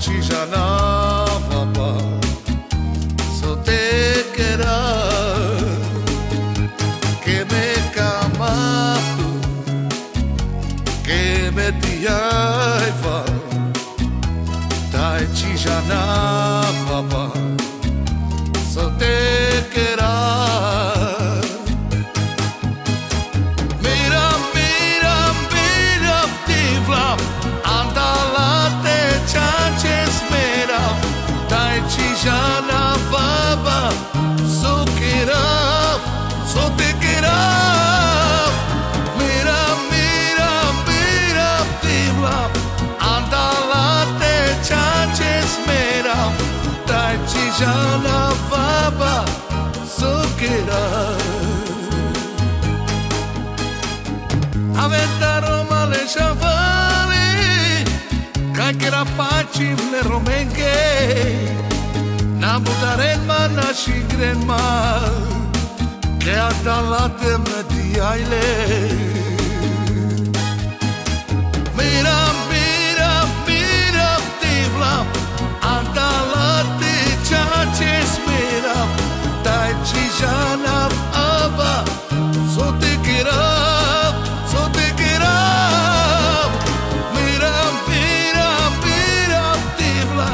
artigiana papa so te quera que me camas tu que me tiaiva ta artigiana papa so te quera. Artigiana baba, so querab, so te querab. Mira, mira, mira, tibla, anda la te chanches mera. Artigiana baba, so querab. Aventa Roma le chavali, caquera pachi le romengue. Na budarelma na shigrenma que atalate me diaile. Mira, mira, mira, tivla atalate chaches mira tai chijana aba so te querab, so te querab. Mira, mira, mira, tivla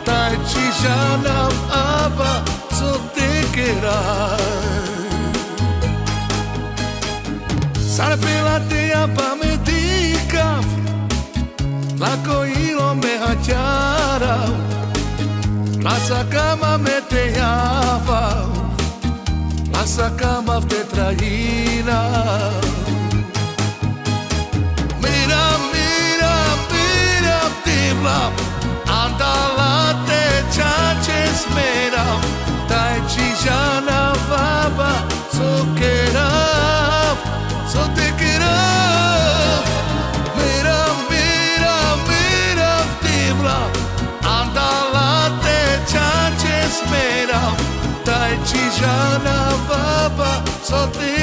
Artigiana aba so te querab. Sare pela teia pa me dicaf la coilo me hachara la sacama me teava la sacama te traina. Mira, mira, mira, tibla anda la te chanches mera ta artigiana baba so querab, so te querab. Mira, mira, mira, tibla anda la te chanches mera ta artigiana baba so te